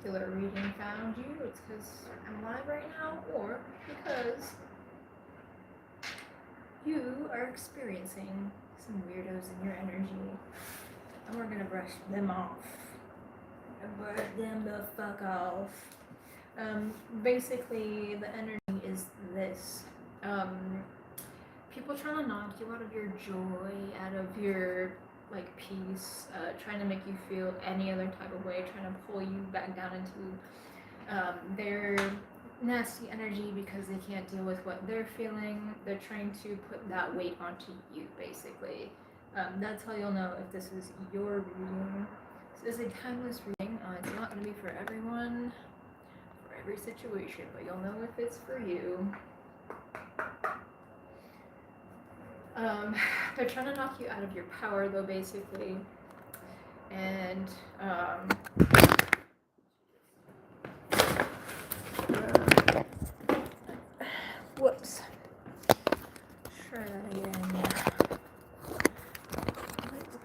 particular reading found you, it's because I'm live right now, or because you are experiencing some weirdos in your energy, and we're gonna brush them off. Brush them the fuck off. Basically, the energy is this. People trying to knock you out of your joy, out of your like peace, trying to make you feel any other type of way, trying to pull you back down into their nasty energy because they can't deal with what they're feeling. They're trying to put that weight onto you, basically. That's how you'll know if this is your reading. This is a timeless reading. It's not going to be for everyone, for every situation, but you'll know if it's for you. They're trying to knock you out of your power, though, basically. And whoops. Try that again.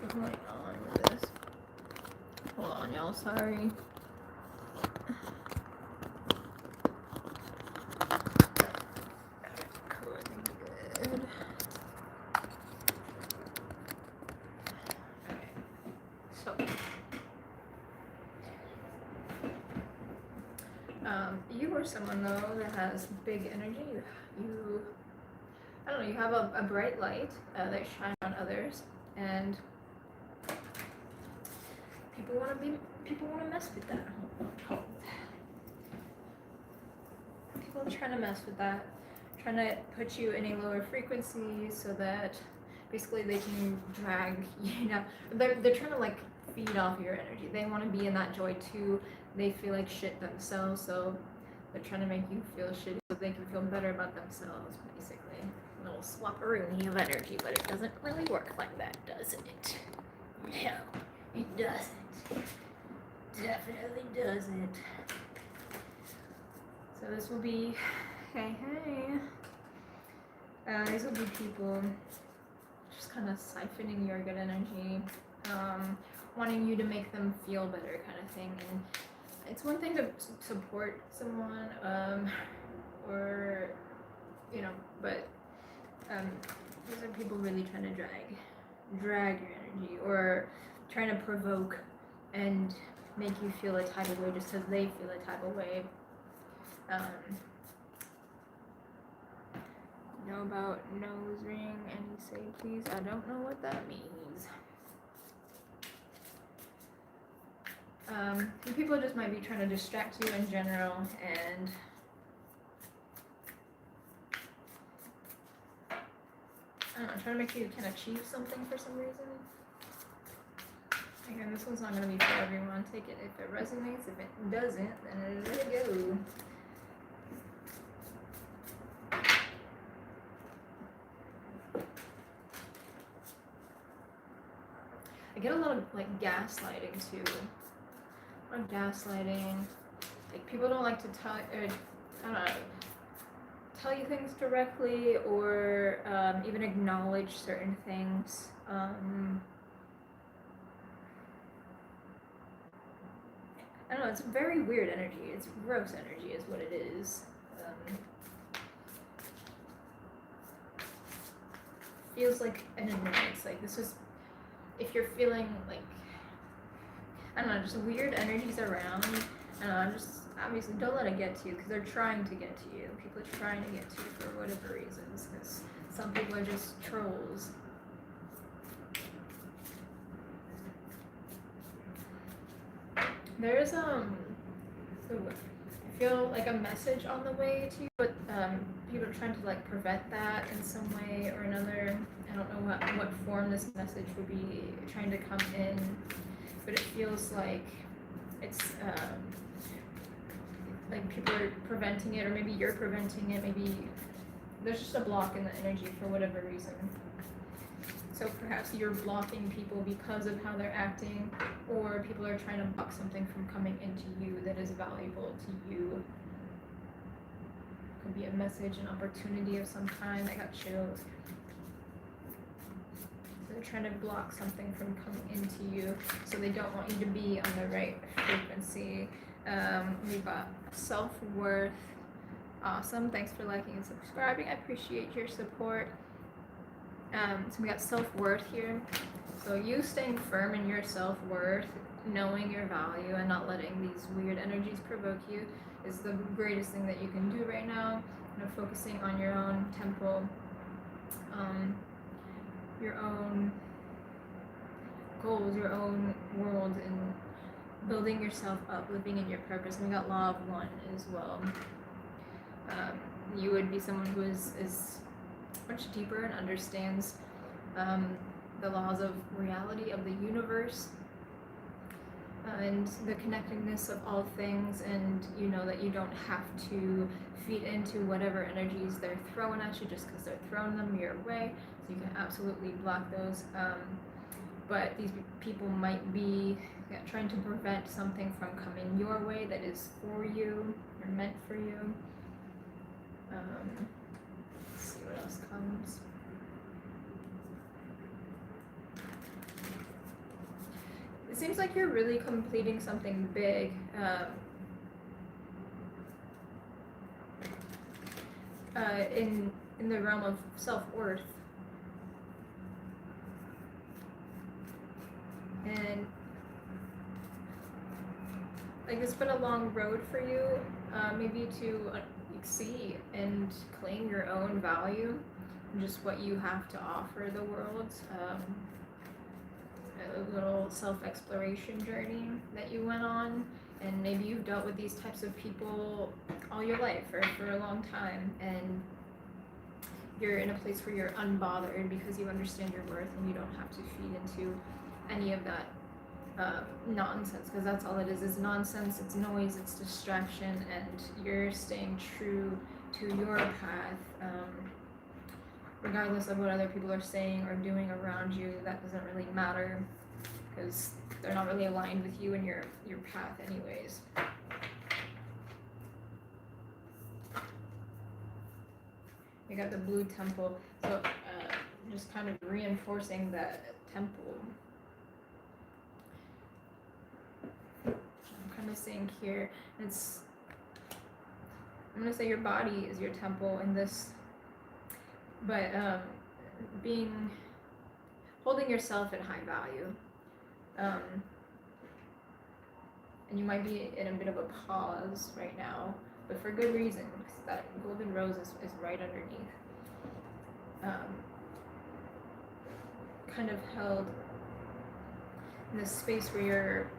What's going on with this? Hold on, y'all. Sorry. You are someone though that has big energy. I don't know, you have a bright light that shines on others, and people want to mess with that. People are trying to mess with that, trying to put you in a lower frequency so that basically they can drag you down. They're trying to like feed off your energy. They want to be in that joy too. They feel like shit themselves, so they're trying to make you feel shitty so they can feel better about themselves, basically. A little swap-a-rooney of energy, but it doesn't really work like that, does it? No, it doesn't. Definitely doesn't. So this will be, hey. These will be people just kind of siphoning your good energy, wanting you to make them feel better, kind of thing. And it's one thing to support someone, or, you know, but these are people really trying to drag your energy, or trying to provoke and make you feel a type of way just because they feel a type of way. Know about nose ring and say please? I don't know what that means. People just might be trying to distract you in general, and I don't know, trying to make you kind of achieve something for some reason. Again, this one's not going to be for everyone. Take it if it resonates. If it doesn't, then let it go. I get a lot of like gaslighting too. A lot of gaslighting. Like people don't like to tell you things directly, or even acknowledge certain things. I don't know, it's very weird energy. It's gross energy is what it is. Feels like an annoyance. Like this is, if you're feeling like, I don't know, just weird energies around, just obviously don't let it get to you, because they're trying to get to you. People are trying to get to you for whatever reasons, because some people are just trolls. There's I feel like a message on the way to you, but people are trying to like prevent that in some way or another. I don't know what form this message would be trying to come in, but it feels like it's like people are preventing it, or maybe you're preventing it. Maybe there's just a block in the energy for whatever reason. So perhaps you're blocking people because of how they're acting, or people are trying to block something from coming into you that is valuable to you. Could be a message, an opportunity of some kind. I got chills. So they're trying to block something from coming into you, so they don't want you to be on the right frequency. We've got self-worth. Awesome. Thanks for liking and subscribing. I appreciate your support. So we got self-worth here. So you staying firm in your self-worth, knowing your value, and not letting these weird energies provoke you is the greatest thing that you can do right now. Focusing on your own temple, your own goals, your own world, and building yourself up, living in your purpose. And we got law of one as well. You would be someone who is much deeper and understands the laws of reality of the universe and the connectedness of all things, and you know that you don't have to feed into whatever energies they're throwing at you just because they're throwing them your way, so you can absolutely block those. But these people might be trying to prevent something from coming your way that is for you or meant for you. Let's see what else comes. It seems like you're really completing something big. In the realm of self-worth. And like it's been a long road for you, maybe to see and claim your own value, just what you have to offer the world. A little self-exploration journey that you went on, and maybe you've dealt with these types of people all your life or for a long time, and you're in a place where you're unbothered because you understand your worth and you don't have to feed into any of that nonsense, because that's all it is nonsense. It's noise, it's distraction, and you're staying true to your path, regardless of what other people are saying or doing around you. That doesn't really matter because they're not really aligned with you and your path anyways. You got the blue temple, so just kind of reinforcing that temple. I'm kind of saying here, I'm going to say your body is your temple in this, but holding yourself in high value, and you might be in a bit of a pause right now, but for good reason, because that golden rose is right underneath. Kind of held in this space where you're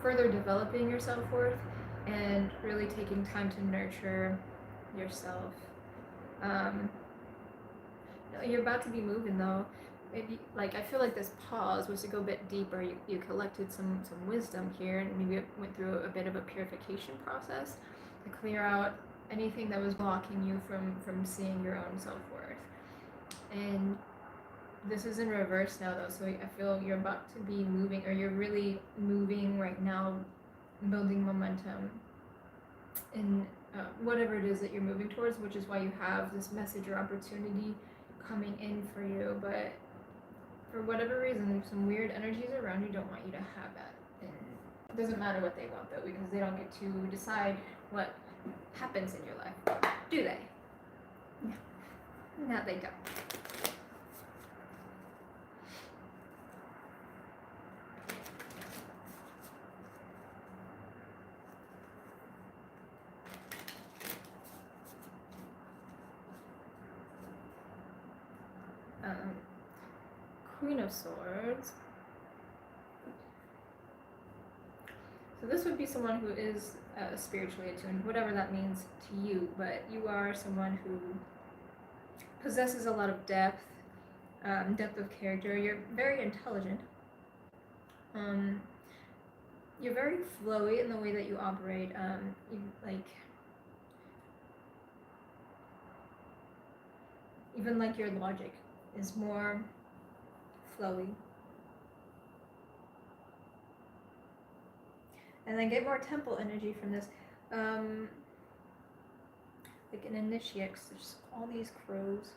further developing your self-worth and really taking time to nurture yourself. You're about to be moving though. Maybe, like, I feel like this pause was to go a bit deeper. You collected some wisdom here, and maybe it went through a bit of a purification process to clear out anything that was blocking you from seeing your own self-worth. And this is in reverse now though, so I feel you're about to be moving, or you're really moving right now, building momentum in whatever it is that you're moving towards, which is why you have this message or opportunity coming in for you. But for whatever reason, some weird energies around you don't want you to have that. And it doesn't matter what they want though, because they don't get to decide what happens in your life, do they? No, they don't. Queen of Swords. So this would be someone who is spiritually attuned, whatever that means to you, but you are someone who possesses a lot of depth of character. You're very intelligent. You're very flowy in the way that you operate. Even like your logic is more flowy. And then get more temple energy from this. Like an initiate, 'cause there's all these crows.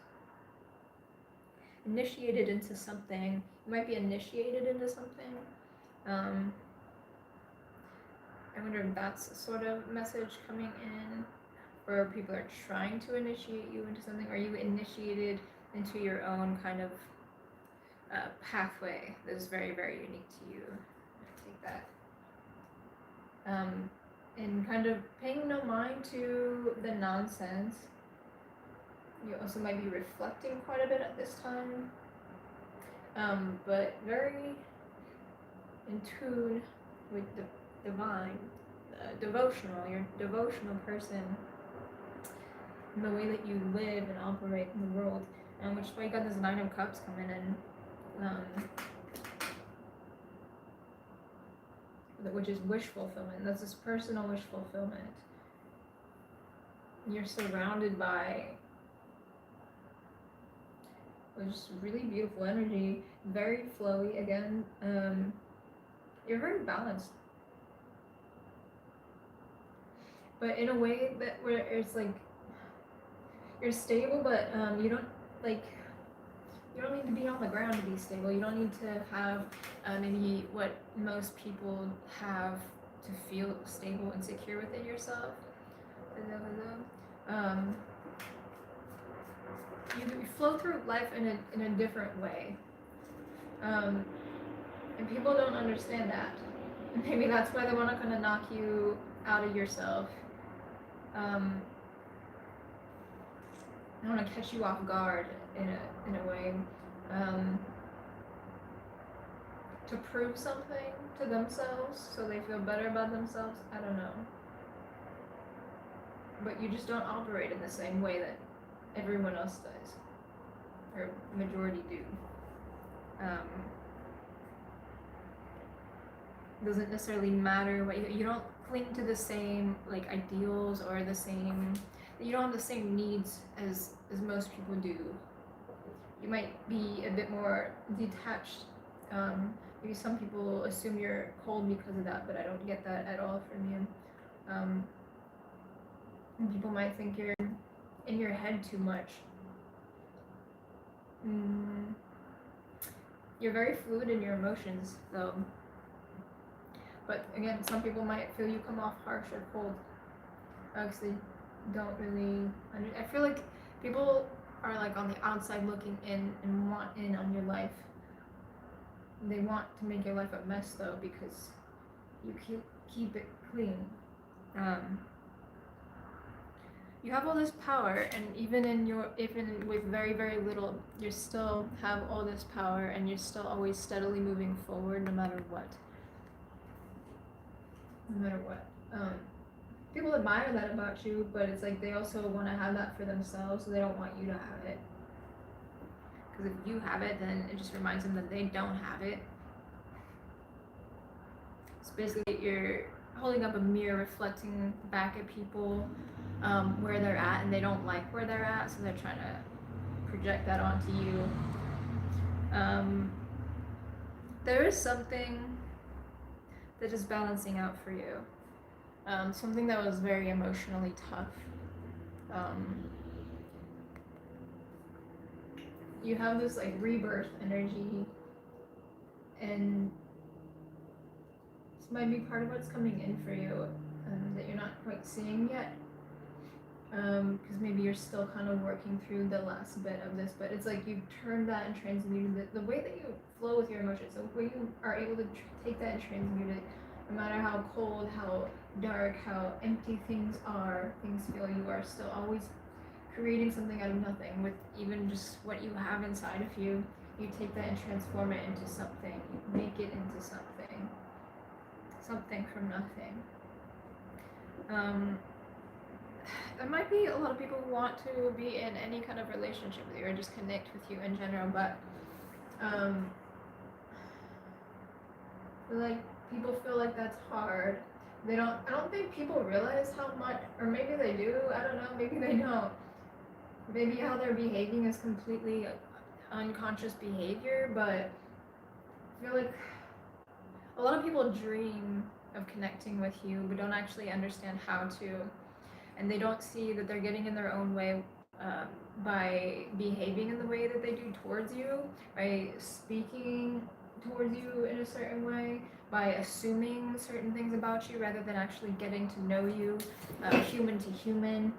Initiated into something. You might be initiated into something. I wonder if that's a sort of message coming in, or people are trying to initiate you into something, or you initiated into your own kind of pathway that is very, very unique to you. I take that. And kind of paying no mind to the nonsense. You also might be reflecting quite a bit at this time, but very in tune with the divine, devotional. You're a devotional person in the way that you live and operate in the world, which is why you got this Nine of Cups coming in, which is wish fulfillment. That's this personal wish fulfillment. You're surrounded by just really beautiful energy, very flowy again. You're very balanced, but in a way that where it's like you're stable, but you don't like. You don't need to be on the ground to be stable. You don't need to have maybe what most people have to feel stable and secure within yourself. You flow through life in a different way. And people don't understand that. And maybe that's why they want to kind of knock you out of yourself. They want to catch you off guard in a way, to prove something to themselves so they feel better about themselves. I don't know, but you just don't operate in the same way that everyone else does, or majority do. Doesn't necessarily matter what you don't cling to the same like ideals or the same. You don't have the same needs as most people do. You might be a bit more detached. Maybe some people assume you're cold because of that, but I don't get that at all from you. And people might think you're in your head too much. You're very fluid in your emotions, though. But again, some people might feel you come off harsh or cold. Actually, don't really I feel like people are like on the outside looking in and want in on your life. They want to make your life a mess though, because you keep it clean. You have all this power, and even with very, very little, you still have all this power, and you're still always steadily moving forward no matter what. People admire that about you, but it's like they also want to have that for themselves, so they don't want you to have it. Because if you have it, then it just reminds them that they don't have it. So basically, you're holding up a mirror reflecting back at people where they're at, and they don't like where they're at, so they're trying to project that onto you. There is something that is balancing out for you. Something that was very emotionally tough. You have this like rebirth energy, and this might be part of what's coming in for you that you're not quite seeing yet, because maybe you're still kind of working through the last bit of this, but it's like you've turned that and transmuted it. The way that you flow with your emotions, the way you are able to take that and transmute it, no matter how cold, how dark, how empty things feel, you are still always creating something out of nothing. With even just what you have inside of you, you take that and transform it into something. You make it into something from nothing. There might be a lot of people who want to be in any kind of relationship with you or just connect with you in general, but like people feel like that's hard. I don't think people realize how much, or maybe they do, I don't know, maybe they don't. Maybe how they're behaving is completely unconscious behavior, but I feel like a lot of people dream of connecting with you, but don't actually understand how to. And they don't see that they're getting in their own way by behaving in the way that they do towards you, by speaking towards you in a certain way by assuming certain things about you rather than actually getting to know you, human to human.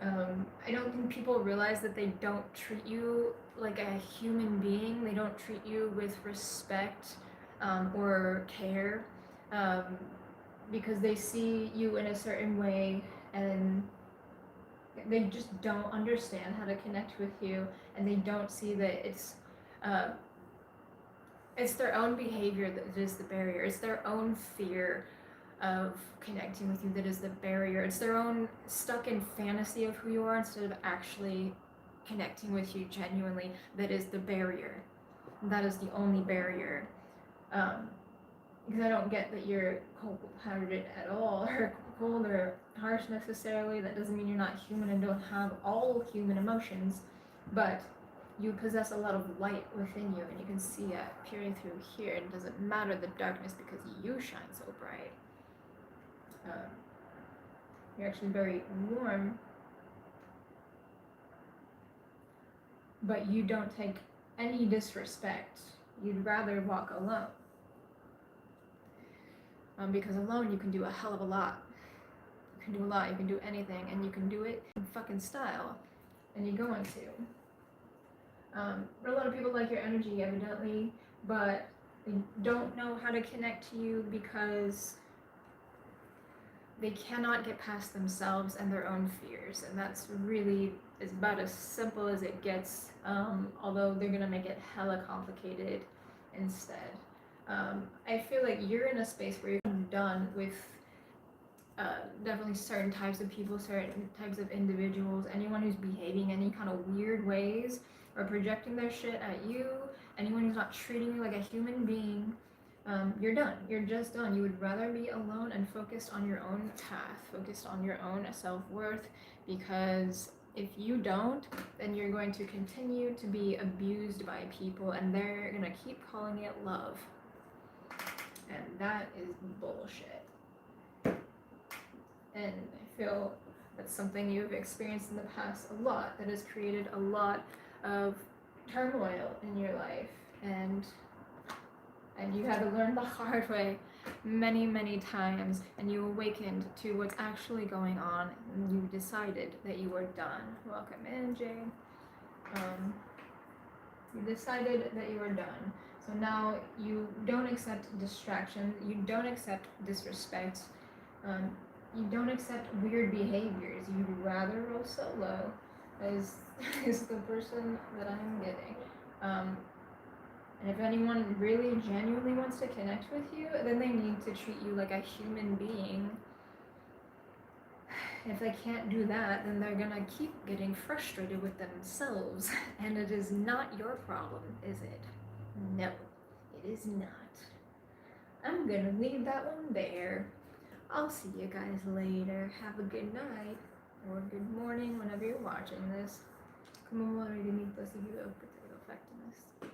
I don't think people realize that they don't treat you like a human being. They don't treat you with respect or care because they see you in a certain way and they just don't understand how to connect with you, and they don't see that it's their own behavior that is the barrier. It's their own fear of connecting with you that is the barrier. It's their own stuck in fantasy of who you are instead of actually connecting with you genuinely that is the barrier. That is the only barrier. Because I don't get that you're cold-hearted at all, or cold or harsh necessarily. That doesn't mean you're not human and don't have all human emotions, but you possess a lot of light within you, and you can see it peering through here. It doesn't matter the darkness because you shine so bright. You're actually very warm, but you don't take any disrespect. You'd rather walk alone. Because alone you can do a hell of a lot. You can do a lot, you can do anything, and you can do it in fucking style. And you're going to. A lot of people like your energy, evidently, but they don't know how to connect to you because they cannot get past themselves and their own fears. And that's really is about as simple as it gets, although they're gonna make it hella complicated instead. I feel like you're in a space where you're done with definitely certain types of people, certain types of individuals, anyone who's behaving any kind of weird ways or projecting their shit at you, anyone who's not treating you like a human being. You're done. You're just done. You would rather be alone and focused on your own path, focused on your own self-worth, because if you don't, then you're going to continue to be abused by people and they're gonna keep calling it love. And that is bullshit. And I feel that's something you've experienced in the past a lot, that has created a lot of turmoil in your life, and you had to learn the hard way many times, and you awakened to what's actually going on, and you decided that you were done. Welcome in, Jane. You decided that you were done. So now you don't accept distraction, you don't accept disrespect, you don't accept weird behaviors. You'd rather roll solo, is the person that I'm getting. And if anyone really genuinely wants to connect with you, then they need to treat you like a human being. If they can't do that, then they're gonna keep getting frustrated with themselves. And it is not your problem, is it? No, it is not. I'm gonna leave that one there. I'll see you guys later. Have a good night or good morning whenever you're watching this. Como morir de mim, seguir o que te